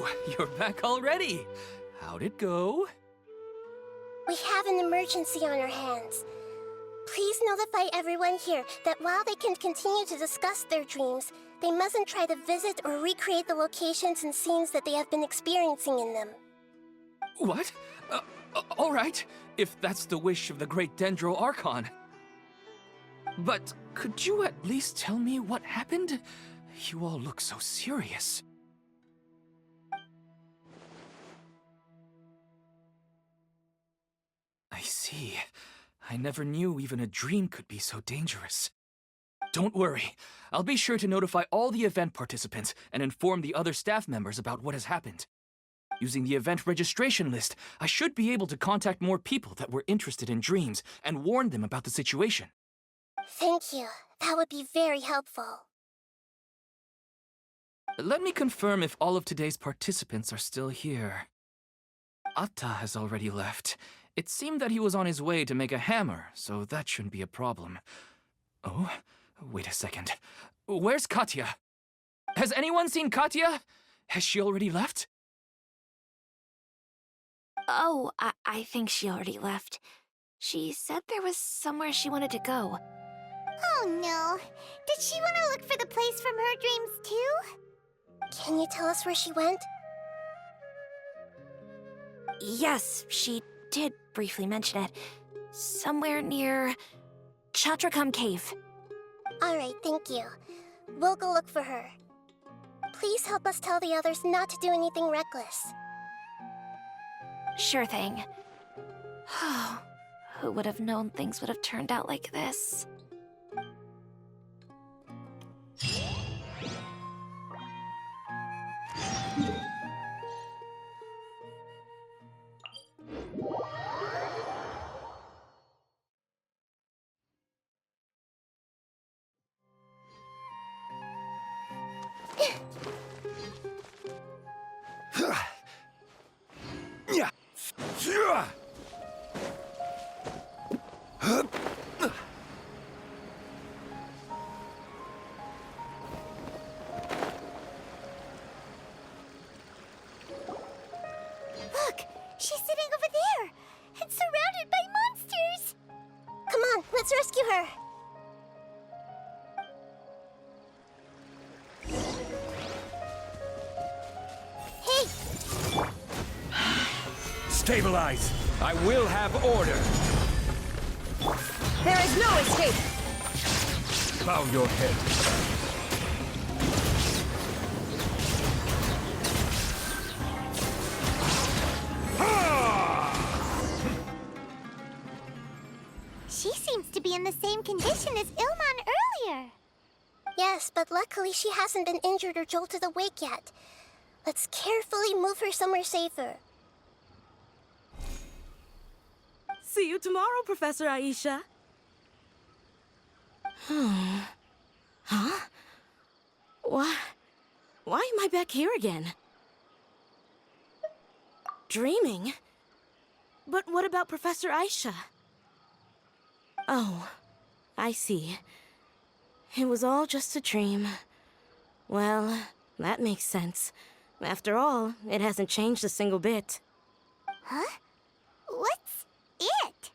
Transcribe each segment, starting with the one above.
Oh, you're back already. How'd it go? We have an emergency on our hands. Please notify everyone here that while they can continue to discuss their dreams, they mustn't try to visit or recreate the locations and scenes that they have been experiencing in them. What? All right, if that's the wish of the great Dendro Archon. But could you at least tell me what happened? You all look so serious. I see. I never knew even a dream could be so dangerous. Don't worry. I'll be sure to notify all the event participants and inform the other staff members about what has happened. Using the event registration list, I should be able to contact more people that were interested in dreams and warn them about the situation. Thank you. That would be very helpful. Let me confirm if all of today's participants are still here. Atta has already left. It seemed that he was on his way to make a hammer, so that shouldn't be a problem. Oh, wait a second. Where's Katya? Has anyone seen Katya? Has she already left? Oh, I think she already left. She said there was somewhere she wanted to go. Oh no. Did she want to look for the place from her dreams too? Can you tell us where she went? Yes, she did briefly mention it. Somewhere near Chatrakam Cave. Alright, thank you. We'll go look for her. Please help us tell the others not to do anything reckless. Sure thing. Who would have known things would have turned out like this? Look! She's sitting over there! And surrounded by monsters! Come on, let's rescue her! Hey! Stabilize! I will have order! There is no escape! Bow your head. She seems to be in the same condition as Ilman earlier. Yes, but luckily she hasn't been injured or jolted awake yet. Let's carefully move her somewhere safer. See you tomorrow, Professor Aisha. Huh? Why am I back here again? Dreaming? But what about Professor Aisha? Oh, I see. It was all just a dream. Well, that makes sense. After all, it hasn't changed a single bit. Huh? What's it?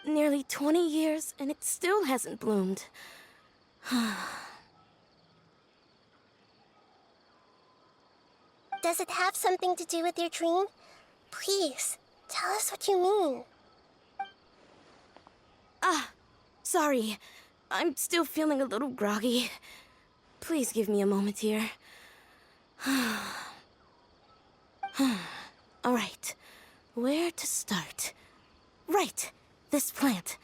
Nearly 20 years, and it still hasn't bloomed. Does it have something to do with your dream? Please, tell us what you mean. Sorry. I'm still feeling a little groggy. Please give me a moment here. All right. Where to start? Right. This plant.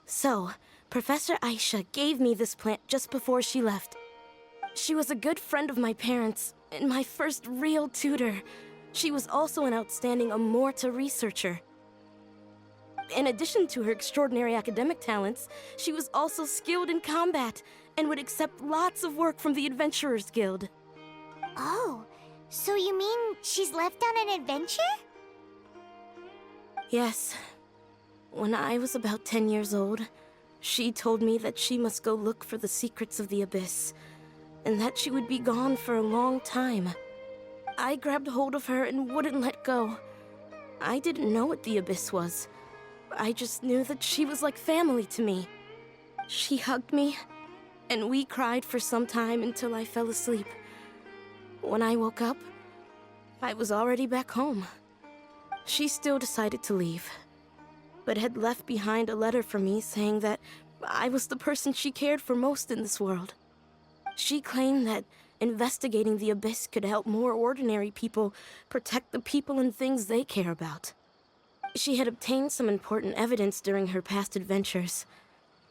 So, Professor Aisha gave me this plant just before she left. She was a good friend of my parents, and my first real tutor. She was also an outstanding Amorta researcher. In addition to her extraordinary academic talents, she was also skilled in combat and would accept lots of work from the Adventurers Guild. Oh, so you mean she's left on an adventure? Yes. When I was about 10 years old, she told me that she must go look for the secrets of the Abyss, and that she would be gone for a long time. I grabbed hold of her and wouldn't let go. I didn't know what the abyss was. I just knew that she was like family to me. She hugged me, and we cried for some time until I fell asleep. When I woke up, I was already back home. She still decided to leave, but had left behind a letter for me saying that I was the person she cared for most in this world. She claimed that investigating the abyss could help more ordinary people protect the people and things they care about. She had obtained some important evidence during her past adventures.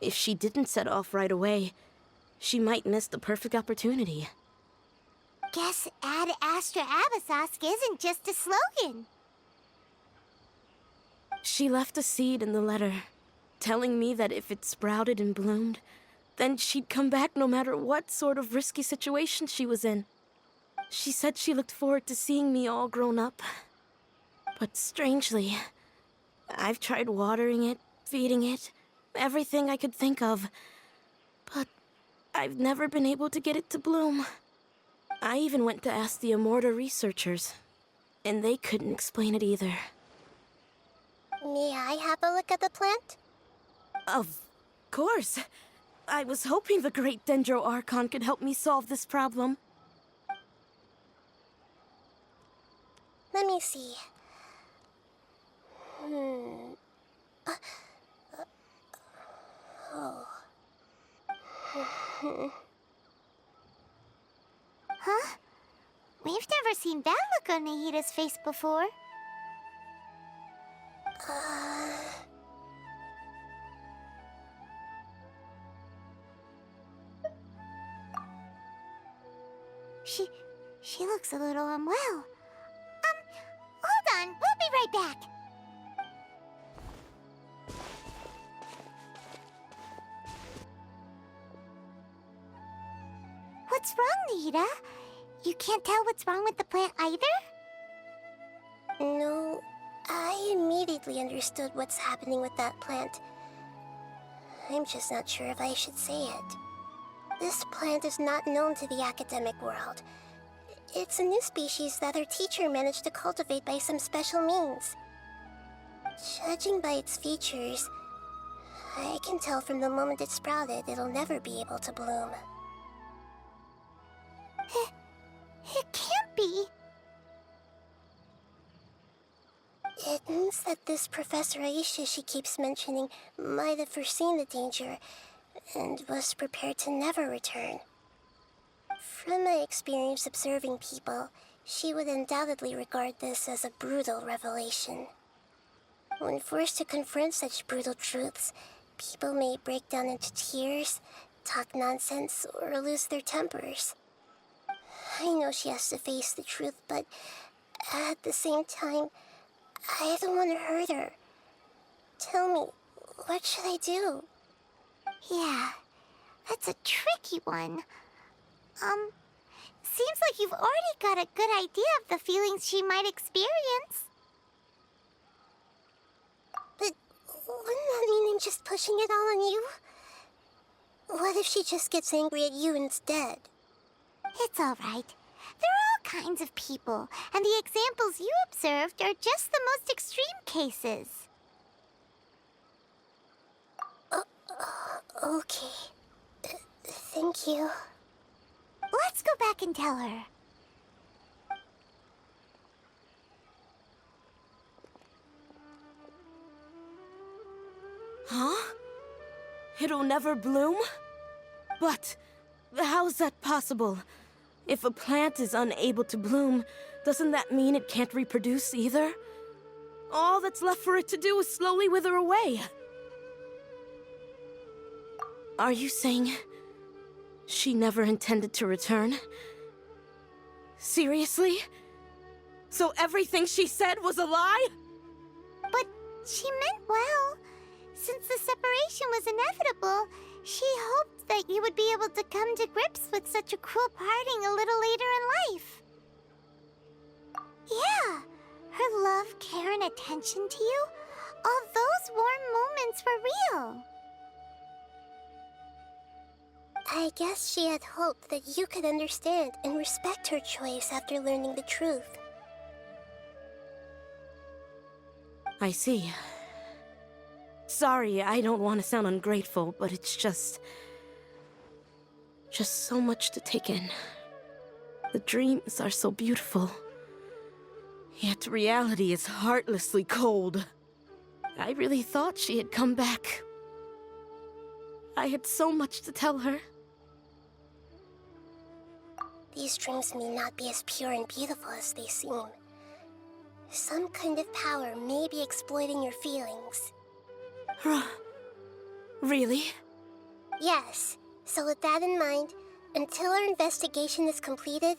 If she didn't set off right away, she might miss the perfect opportunity. Guess Ad Astra Abyssosque isn't just a slogan. She left a seed in the letter, telling me that if it sprouted and bloomed, then she'd come back no matter what sort of risky situation she was in. She said she looked forward to seeing me all grown up. But strangely, I've tried watering it, feeding it, everything I could think of. But I've never been able to get it to bloom. I even went to ask the Immorta researchers, and they couldn't explain it either. May I have a look at the plant? Of course. I was hoping the great Dendro Archon could help me solve this problem. Let me see. Huh? We've never seen that look on Nahida's face before. She looks a little unwell. Hold on, we'll be right back. What's wrong, Nahida? You can't tell what's wrong with the plant either? No, I immediately understood what's happening with that plant. I'm just not sure if I should say it. This plant is not known to the academic world. It's a new species that our teacher managed to cultivate by some special means. Judging by its features, I can tell from the moment it sprouted it'll never be able to bloom. It can't be. It means that this Professor Aisha she keeps mentioning might have foreseen the danger and was prepared to never return. From my experience observing people, she would undoubtedly regard this as a brutal revelation. When forced to confront such brutal truths, people may break down into tears, talk nonsense, or lose their tempers. I know she has to face the truth, but at the same time, I don't want to hurt her. Tell me, what should I do? Yeah, that's a tricky one. Seems like you've already got a good idea of the feelings she might experience. But wouldn't that mean I'm just pushing it all on you? What if she just gets angry at you instead? It's all right. There are all kinds of people, and the examples you observed are just the most extreme cases. Okay. Thank you. Let's go back and tell her. Huh? It'll never bloom? But how's that possible? If a plant is unable to bloom, doesn't that mean it can't reproduce either? All that's left for it to do is slowly wither away. Are you saying she never intended to return? Seriously? So everything she said was a lie? But she meant well. Since the separation was inevitable, she hoped that you would be able to come to grips with such a cruel parting a little later in life. Yeah, her love, care, and attention to you, all those warm moments were real. I guess she had hoped that you could understand and respect her choice after learning the truth. I see. Sorry, I don't want to sound ungrateful, but it's just so much to take in. The dreams are so beautiful, yet reality is heartlessly cold. I really thought she had come back. I had so much to tell her. These dreams may not be as pure and beautiful as they seem. Some kind of power may be exploiting your feelings. Really? Yes. So with that in mind, until our investigation is completed,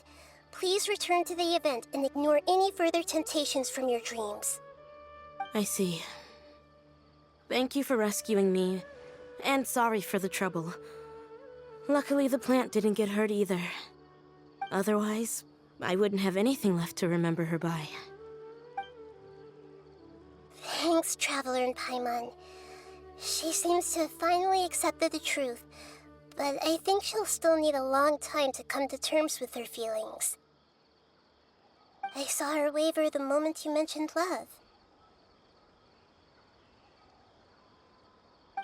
please return to the event and ignore any further temptations from your dreams. I see. Thank you for rescuing me, and sorry for the trouble. Luckily, the plant didn't get hurt either. Otherwise, I wouldn't have anything left to remember her by. Thanks, Traveler and Paimon. She seems to have finally accepted the truth, but I think she'll still need a long time to come to terms with her feelings. I saw her waver the moment you mentioned love.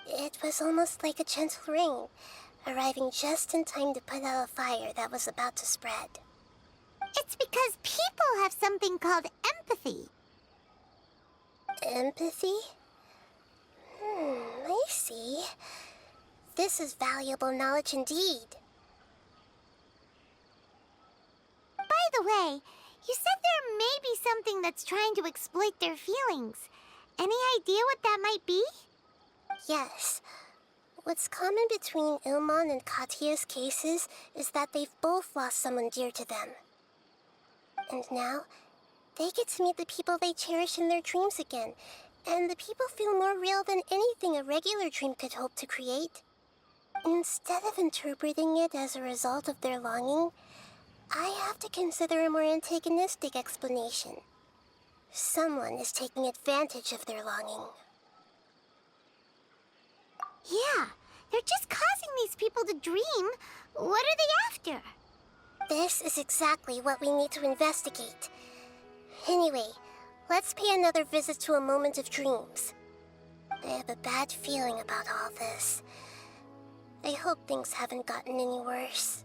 It was almost like a gentle rain, arriving just in time to put out a fire that was about to spread. It's because people have something called empathy. Empathy? I see. This is valuable knowledge indeed. By the way, you said there may be something that's trying to exploit their feelings. Any idea what that might be? Yes. What's common between Ilmon and Katya's cases is that they've both lost someone dear to them. And now, they get to meet the people they cherish in their dreams again, and the people feel more real than anything a regular dream could hope to create. Instead of interpreting it as a result of their longing, I have to consider a more antagonistic explanation. Someone is taking advantage of their longing. Yeah, they're just causing these people to dream. What are they after? This is exactly what we need to investigate. Anyway, let's pay another visit to a moment of dreams. I have a bad feeling about all this. I hope things haven't gotten any worse.